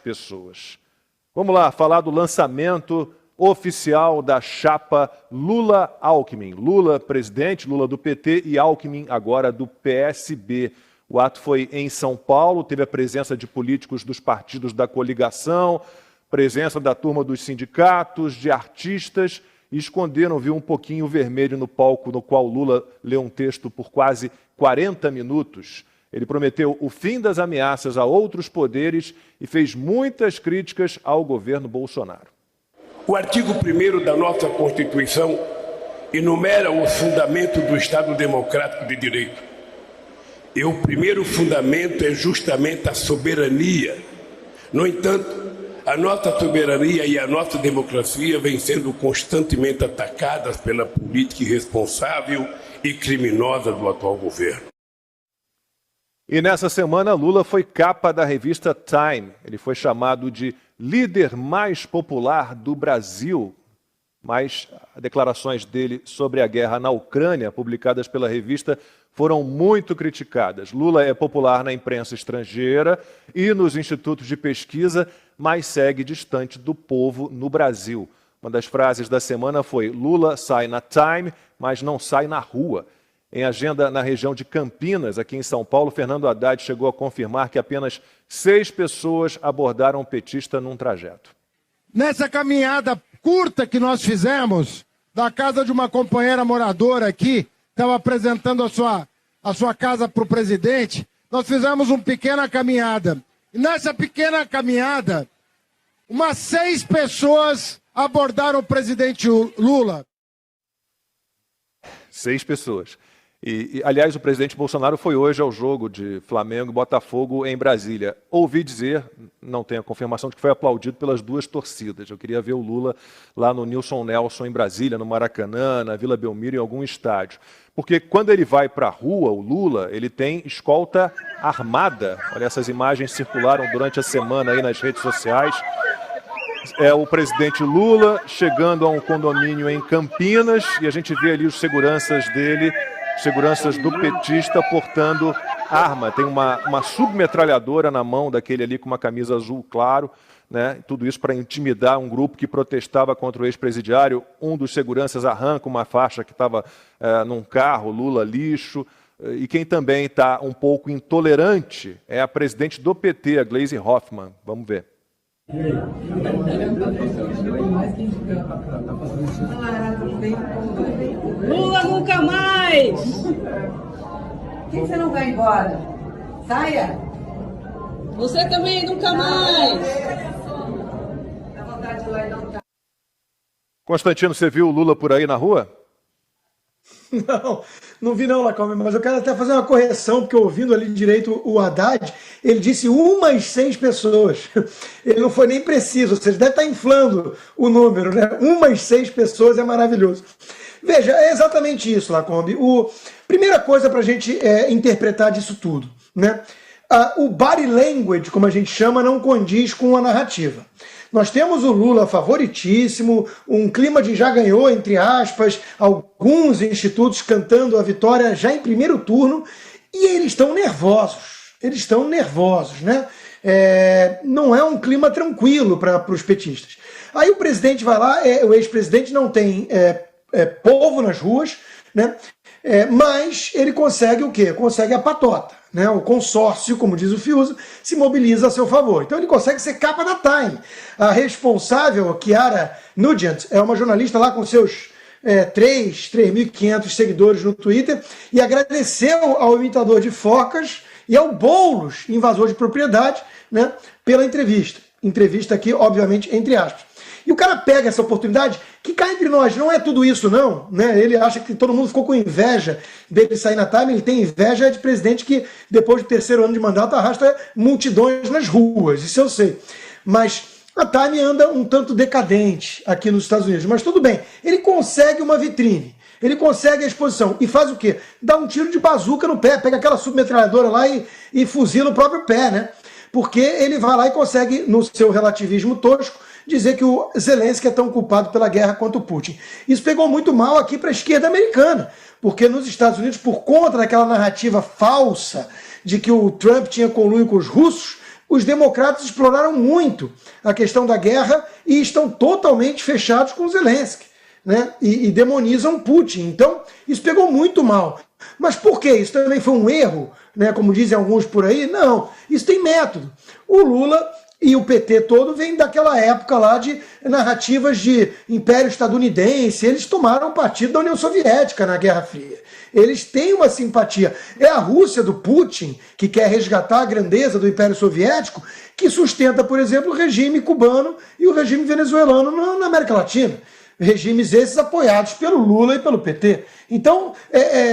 pessoas. Vamos lá, falar do lançamento oficial da chapa Lula-Alckmin. Lula presidente, Lula do PT e Alckmin agora do PSB. O ato foi em São Paulo, teve a presença de políticos dos partidos da coligação, presença da turma dos sindicatos, de artistas, e esconderam, viu, um pouquinho vermelho no palco no qual Lula leu um texto por quase 40 minutos. Ele prometeu o fim das ameaças a outros poderes e fez muitas críticas ao governo Bolsonaro. O artigo 1º da nossa Constituição enumera os fundamentos do Estado Democrático de Direito. E o primeiro fundamento é justamente a soberania. No entanto, a nossa soberania e a nossa democracia vêm sendo constantemente atacadas pela política irresponsável e criminosa do atual governo. E nessa semana, Lula foi capa da revista Time. Ele foi chamado de líder mais popular do Brasil. Mas declarações dele sobre a guerra na Ucrânia, publicadas pela revista, foram muito criticadas. Lula é popular na imprensa estrangeira e nos institutos de pesquisa, mas segue distante do povo no Brasil. Uma das frases da semana foi: Lula sai na Time, mas não sai na rua. Em agenda na região de Campinas, aqui em São Paulo, Fernando Haddad chegou a confirmar que apenas 6 pessoas abordaram o petista num trajeto. Nessa caminhada curta que nós fizemos, da casa de uma companheira moradora aqui, estava apresentando a sua casa para o presidente, nós fizemos uma pequena caminhada. E nessa pequena caminhada, umas 6 pessoas abordaram o presidente Lula. 6 pessoas. Aliás, o presidente Bolsonaro foi hoje ao jogo de Flamengo e Botafogo em Brasília. Ouvi dizer, não tenho a confirmação, de que foi aplaudido pelas 2 torcidas. Eu queria ver o Lula lá no Nilson Nelson, em Brasília, no Maracanã, na Vila Belmiro, em algum estádio. Porque quando ele vai para a rua, o Lula, ele tem escolta armada. Olha, essas imagens circularam durante a semana aí nas redes sociais. É o presidente Lula chegando a um condomínio em Campinas e a gente vê ali os seguranças dele, seguranças do petista, portando arma. Tem uma submetralhadora na mão daquele ali com uma camisa azul claro, né? Tudo isso para intimidar um grupo que protestava contra o ex-presidiário. Um dos seguranças arranca uma faixa que estava num carro, Lula lixo. E quem também está um pouco intolerante é a presidente do PT, a Gleisi Hoffmann. Vamos ver. Lula nunca mais! Por que você não vai embora? Saia! Você também nunca mais! Dá vontade de ir lá e não tá. Constantino, você viu o Lula por aí na rua? Não vi não, Lacombe, mas eu quero até fazer uma correção, porque ouvindo ali direito o Haddad, ele disse umas 6 pessoas. Ele não foi nem preciso, ou seja, deve estar inflando o número, né? Umas 6 pessoas é maravilhoso. Veja, é exatamente isso, Lacombe. Primeira coisa para a gente interpretar disso tudo, né? O body language, como a gente chama, não condiz com a narrativa. Nós temos o Lula favoritíssimo, um clima de já ganhou, entre aspas, alguns institutos cantando a vitória já em primeiro turno, e eles estão nervosos, né? Não é um clima tranquilo para os petistas. Aí o presidente vai lá, o ex-presidente não tem povo nas ruas, né? Mas ele consegue o quê? Consegue a patota, né? O consórcio, como diz o Fiuza, se mobiliza a seu favor. Então ele consegue ser capa da Time. A responsável, Chiara Nugent, é uma jornalista lá com seus 3.500 seguidores no Twitter, e agradeceu ao imitador de focas e ao Boulos, invasor de propriedade, né, pela entrevista. Entrevista aqui, obviamente, entre aspas. E o cara pega essa oportunidade, que cá entre nós, não é tudo isso não, né? Ele acha que todo mundo ficou com inveja dele sair na Time, ele tem inveja de presidente que depois do 3º ano de mandato arrasta multidões nas ruas, isso eu sei. Mas a Time anda um tanto decadente aqui nos Estados Unidos, mas tudo bem, ele consegue uma vitrine, ele consegue a exposição e faz o quê? Dá um tiro de bazuca no pé, pega aquela submetralhadora lá e fuzila o próprio pé, né? Porque ele vai lá e consegue, no seu relativismo tosco, dizer que o Zelensky é tão culpado pela guerra quanto o Putin. Isso pegou muito mal aqui para a esquerda americana, porque nos Estados Unidos, por conta daquela narrativa falsa de que o Trump tinha conluio com os russos, os democratas exploraram muito a questão da guerra e estão totalmente fechados com Zelensky, né? E demonizam Putin. Então, isso pegou muito mal. Mas por quê? Isso também foi um erro, né? Como dizem alguns por aí? Não, isso tem método. O Lula e o PT todo vem daquela época lá de narrativas de Império Estadunidense. Eles tomaram partido da União Soviética na Guerra Fria. Eles têm uma simpatia. É a Rússia do Putin, que quer resgatar a grandeza do Império Soviético, que sustenta, por exemplo, o regime cubano e o regime venezuelano na América Latina. Regimes esses apoiados pelo Lula e pelo PT. Então,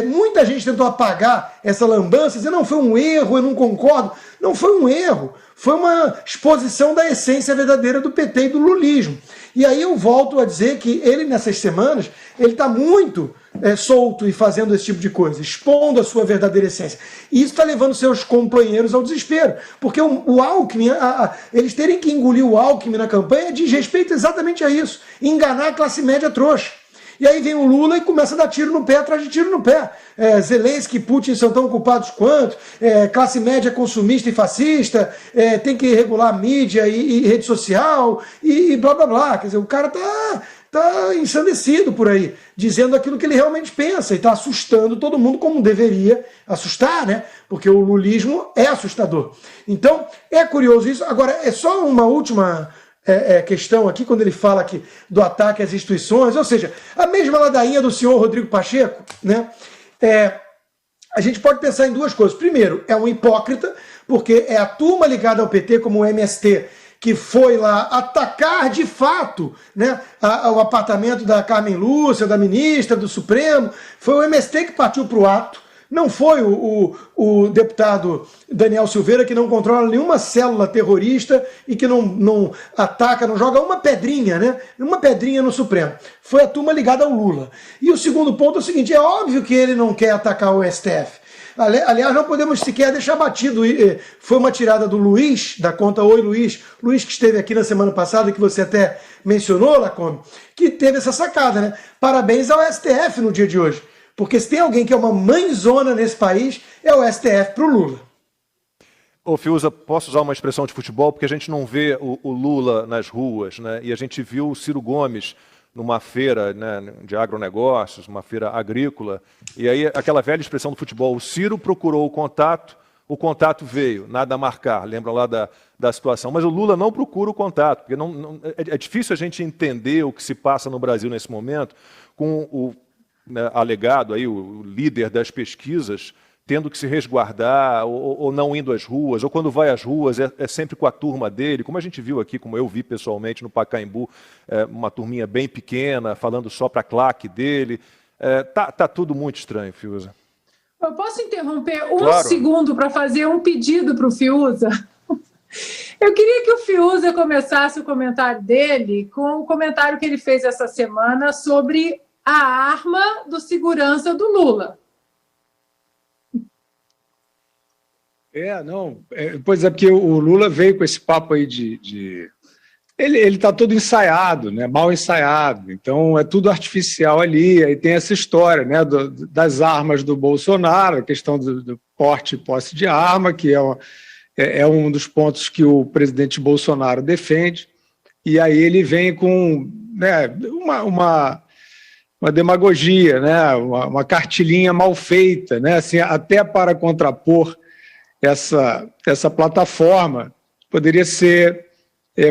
muita gente tentou apagar essa lambança, dizer, não, foi um erro, eu não concordo. Não foi um erro, foi uma exposição da essência verdadeira do PT e do lulismo. E aí eu volto a dizer que ele, nessas semanas, ele está muito solto e fazendo esse tipo de coisa, expondo a sua verdadeira essência. E isso está levando seus companheiros ao desespero, porque o Alckmin, eles terem que engolir o Alckmin na campanha diz respeito exatamente a isso, enganar a classe média trouxa. E aí vem o Lula e começa a dar tiro no pé atrás de tiro no pé. Zelensky e Putin são tão culpados quanto, classe média consumista e fascista, tem que regular a mídia e rede social, e blá blá blá. Quer dizer, o cara tá ensandecido por aí, dizendo aquilo que ele realmente pensa, e está assustando todo mundo como deveria assustar, né? Porque o lulismo é assustador. Então, é curioso isso. Agora, é só uma última questão aqui, quando ele fala aqui do ataque às instituições, ou seja, a mesma ladainha do senhor Rodrigo Pacheco, né? A gente pode pensar em duas coisas. Primeiro, é um hipócrita, porque é a turma ligada ao PT, como o MST, que foi lá atacar de fato, né, o apartamento da Carmen Lúcia, da ministra, do Supremo. Foi o MST que partiu para o ato. Não foi o deputado Daniel Silveira, que não controla nenhuma célula terrorista e que não ataca, não joga uma pedrinha, né? Uma pedrinha no Supremo. Foi a turma ligada ao Lula. E o segundo ponto é o seguinte, é óbvio que ele não quer atacar o STF. Aliás, não podemos sequer deixar batido. Foi uma tirada do Luiz, da conta Oi Luiz, Luiz que esteve aqui na semana passada, que você até mencionou, Lacombe, que teve essa sacada, né? Parabéns ao STF no dia de hoje. Porque se tem alguém que é uma mãezona nesse país, é o STF para o Lula. Ô Fiuza, posso usar uma expressão de futebol? Porque a gente não vê o Lula nas ruas, né? E a gente viu o Ciro Gomes numa feira, né, de agronegócios, uma feira agrícola, e aí aquela velha expressão do futebol, o Ciro procurou o contato veio, nada a marcar, lembra lá da situação, mas o Lula não procura o contato, porque é difícil a gente entender o que se passa no Brasil nesse momento com o alegado, aí, o líder das pesquisas, tendo que se resguardar, ou não indo às ruas, ou quando vai às ruas é sempre com a turma dele, como a gente viu aqui, como eu vi pessoalmente no Pacaembu, uma turminha bem pequena, falando só para a claque dele. Tá tudo muito estranho, Fiuza. Eu posso interromper Claro. segundo para fazer um pedido para o Fiuza? Eu queria que o Fiuza começasse o comentário dele com o comentário que ele fez essa semana sobre a arma do segurança do Lula. Pois é, porque o Lula veio com esse papo aí Ele está todo ensaiado, né? Mal ensaiado, então é tudo artificial ali, aí tem essa história, né, das armas do Bolsonaro, a questão do porte e posse de arma, que é um dos pontos que o presidente Bolsonaro defende, e aí ele vem com, né, uma demagogia, né, uma cartilhinha mal feita, né, assim, até para contrapor essa plataforma, poderia ser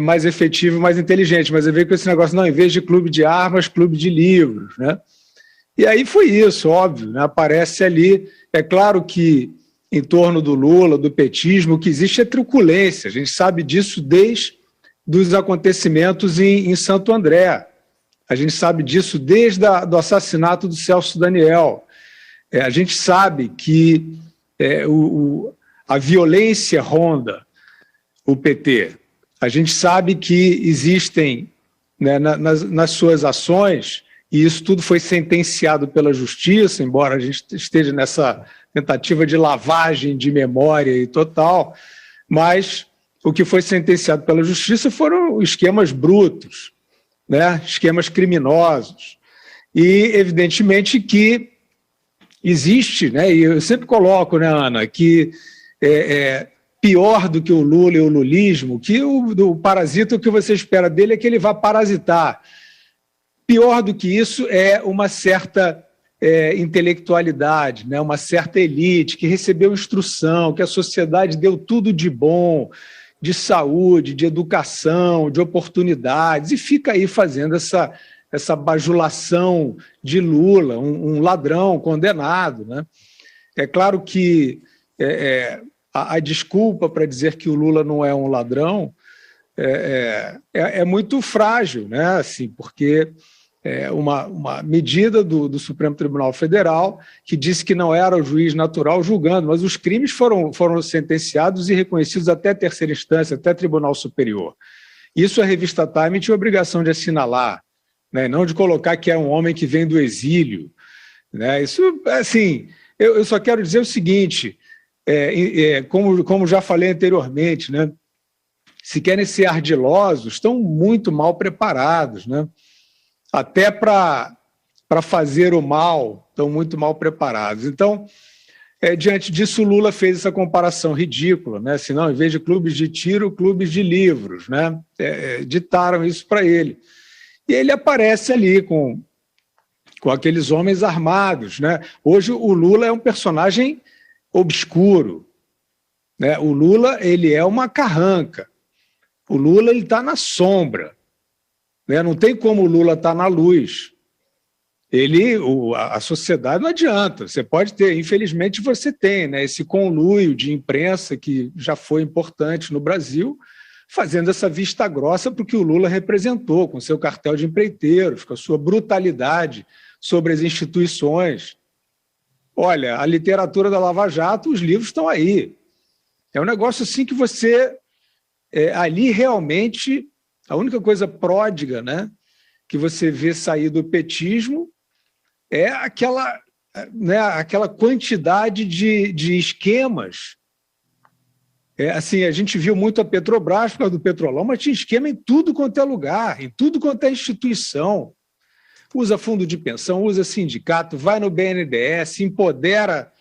mais efetivo, mais inteligente, mas ele veio com esse negócio, não, em vez de clube de armas, clube de livros, né? E aí foi isso, óbvio, né? Aparece ali, é claro que em torno do Lula, do petismo, o que existe é truculência, a gente sabe disso desde os acontecimentos em Santo André, a gente sabe disso desde do assassinato do Celso Daniel, a gente sabe que a violência ronda o PT. A gente sabe que existem, né, nas suas ações, e isso tudo foi sentenciado pela justiça, embora a gente esteja nessa tentativa de lavagem de memória e total, mas o que foi sentenciado pela justiça foram esquemas brutos, né, esquemas criminosos. E, evidentemente, que existe, né, e eu sempre coloco, né, Ana, que pior do que o Lula e o lulismo, que o parasita, o que você espera dele é que ele vá parasitar. Pior do que isso é uma certa intelectualidade, né? Uma certa elite que recebeu instrução, que a sociedade deu tudo de bom, de saúde, de educação, de oportunidades, e fica aí fazendo essa bajulação de Lula, um ladrão condenado, né? É claro que a desculpa para dizer que o Lula não é um ladrão é muito frágil, né? Assim, porque uma medida do Supremo Tribunal Federal que disse que não era o juiz natural julgando, mas os crimes foram sentenciados e reconhecidos até terceira instância, até Tribunal Superior. Isso a revista Time tinha obrigação de assinalar, né? Não de colocar que é um homem que vem do exílio, né? Isso, assim, eu só quero dizer o seguinte, como já falei anteriormente, né? Se querem ser ardilosos, estão muito mal preparados, né? Até para fazer o mal, estão muito mal preparados. Então, diante disso, o Lula fez essa comparação ridícula, né? Senão, em vez de clubes de tiro, clubes de livros, né? Ditaram isso para ele. E ele aparece ali com aqueles homens armados, né? Hoje, o Lula é um personagem obscuro, né? O Lula, ele é uma carranca. O Lula, ele está na sombra. Não tem como o Lula estar na luz. A sociedade não adianta. Você pode ter, infelizmente você tem, né, esse conluio de imprensa que já foi importante no Brasil, fazendo essa vista grossa para o que o Lula representou, com seu cartel de empreiteiros, com a sua brutalidade sobre as instituições. Olha, a literatura da Lava Jato, os livros estão aí. É um negócio assim que você... ali realmente... A única coisa pródiga, né, que você vê sair do petismo é aquela quantidade de esquemas. Assim, a gente viu muito a Petrobras por causa do Petrolão, mas tinha esquema em tudo quanto é lugar, em tudo quanto é instituição. Usa fundo de pensão, usa sindicato, vai no BNDES, empodera,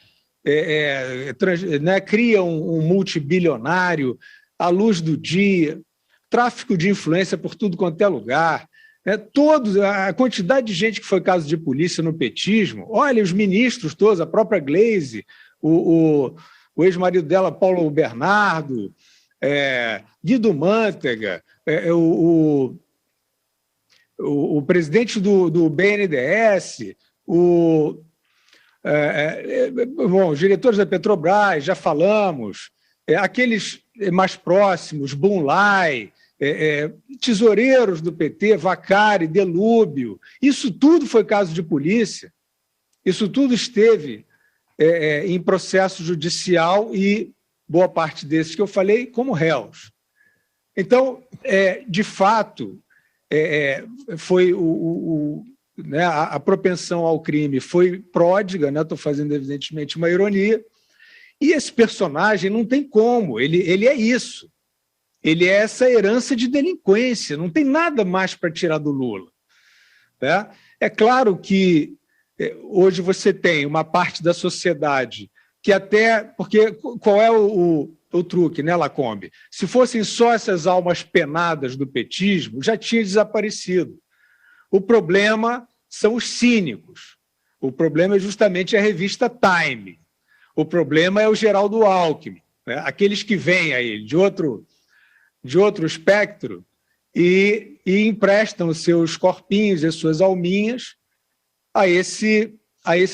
cria um multibilionário à luz do dia, tráfico de influência por tudo quanto é lugar, a quantidade de gente que foi caso de polícia no petismo, olha, os ministros todos, a própria Gleisi, o ex-marido dela, Paulo Bernardo, Guido Mantega, o presidente do BNDES, os diretores da Petrobras, já falamos, aqueles mais próximos, Bunlai, tesoureiros do PT, Vacari, Delúbio, isso tudo foi caso de polícia, isso tudo esteve em processo judicial e boa parte desses que eu falei como réus. Então, de fato, foi a propensão ao crime foi pródiga, né? Estou fazendo evidentemente uma ironia, e esse personagem não tem como, ele é isso. Ele é essa herança de delinquência, não tem nada mais para tirar do Lula. Né? É claro que hoje você tem uma parte da sociedade que até... Porque qual é o truque, né, Lacombe? Se fossem só essas almas penadas do petismo, já tinha desaparecido. O problema são os cínicos. O problema é justamente a revista Time. O problema é o Geraldo Alckmin, né? Aqueles que vêm aí de outro espectro e emprestam os seus corpinhos e as suas alminhas a esse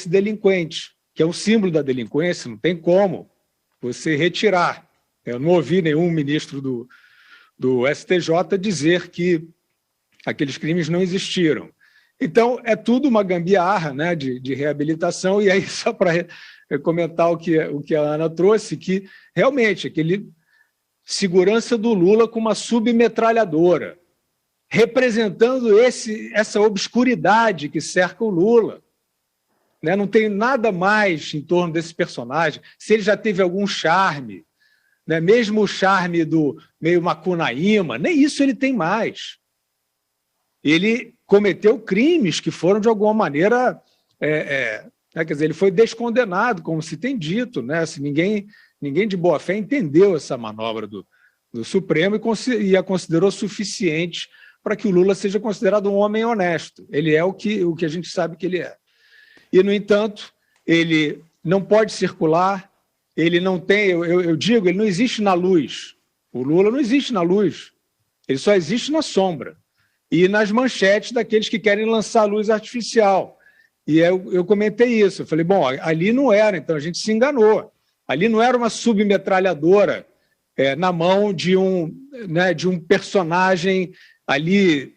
delinquente, que é um símbolo da delinquência, não tem como você retirar. Eu não ouvi nenhum ministro do STJ dizer que aqueles crimes não existiram. Então, é tudo uma gambiarra, né, de reabilitação, e aí, só para comentar o que a Ana trouxe, que realmente aquele segurança do Lula com uma submetralhadora, representando essa obscuridade que cerca o Lula. Né? Não tem nada mais em torno desse personagem. Se ele já teve algum charme, né? Mesmo o charme do meio Macunaíma, nem isso ele tem mais. Ele cometeu crimes que foram, de alguma maneira, quer dizer, ele foi descondenado, como se tem dito, né? Se ninguém ninguém de boa fé entendeu essa manobra do Supremo e a considerou suficiente para que o Lula seja considerado um homem honesto. Ele é o que a gente sabe que ele é. E, no entanto, ele não pode circular, ele não tem, eu digo, ele não existe na luz. O Lula não existe na luz, ele só existe na sombra e nas manchetes daqueles que querem lançar luz artificial. E eu comentei isso, eu falei, bom, ali não era, então a gente se enganou. Ali não era uma submetralhadora na mão de um personagem ali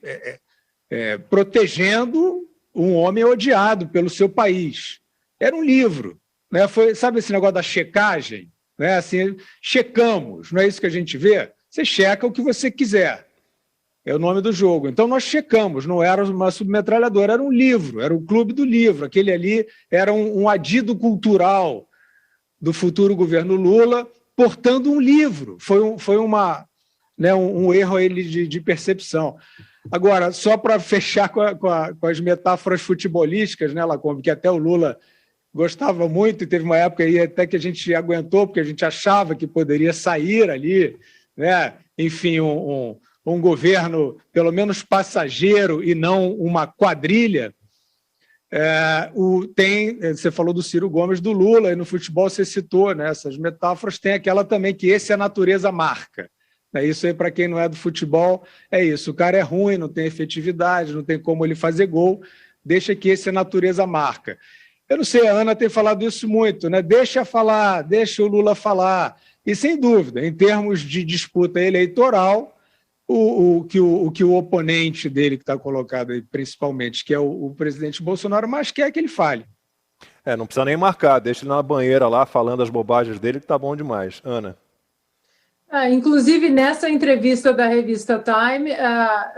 protegendo um homem odiado pelo seu país. Era um livro, né? Sabe esse negócio da checagem? Né? Assim, checamos, não é isso que a gente vê? Você checa o que você quiser, é o nome do jogo. Então nós checamos, não era uma submetralhadora, era um livro, era o Clube do Livro, aquele ali era um adido cultural do futuro governo Lula, portando um livro. Foi um erro aí de percepção. Agora, só para fechar com as metáforas futebolísticas, né, Lacombe, que até o Lula gostava muito, e teve uma época aí até que a gente aguentou, porque a gente achava que poderia sair ali, né? Enfim, um governo pelo menos passageiro e não uma quadrilha. Você falou do Ciro Gomes, do Lula, e no futebol você citou, né, essas metáforas, tem aquela também que esse é a natureza marca. Isso aí, para quem não é do futebol, é isso. O cara é ruim, não tem efetividade, não tem como ele fazer gol, deixa que esse é a natureza marca. Eu não sei, a Ana tem falado isso muito, né? Deixa falar, deixa o Lula falar. E, sem dúvida, em termos de disputa eleitoral, o que o oponente dele, que está colocado aí principalmente, que é o presidente Bolsonaro, mais quer que ele fale. Não precisa nem marcar, deixa ele na banheira lá, falando as bobagens dele, que tá bom demais. Ana. Inclusive, nessa entrevista da revista Time,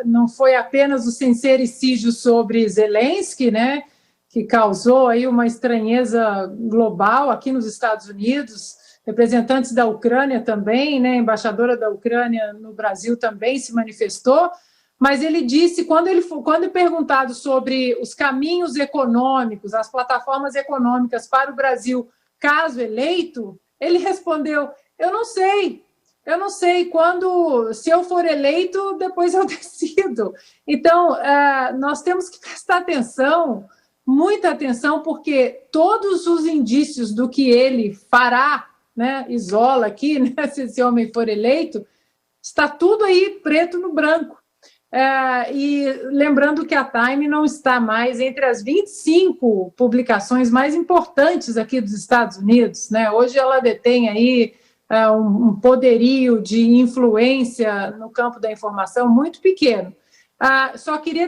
não foi apenas o sincericídio sobre Zelensky, né, que causou aí uma estranheza global aqui nos Estados Unidos, representantes da Ucrânia também, né, a embaixadora da Ucrânia no Brasil também se manifestou, mas ele disse, quando perguntado sobre os caminhos econômicos, as plataformas econômicas para o Brasil, caso eleito, ele respondeu, eu não sei, se eu for eleito, depois eu decido. Então, nós temos que prestar atenção, muita atenção, porque todos os indícios do que ele fará, né, isola aqui, né, se esse homem for eleito, está tudo aí preto no branco. E lembrando que a Time não está mais entre as 25 publicações mais importantes aqui dos Estados Unidos, né? Hoje ela detém aí um poderio de influência no campo da informação muito pequeno. Só queria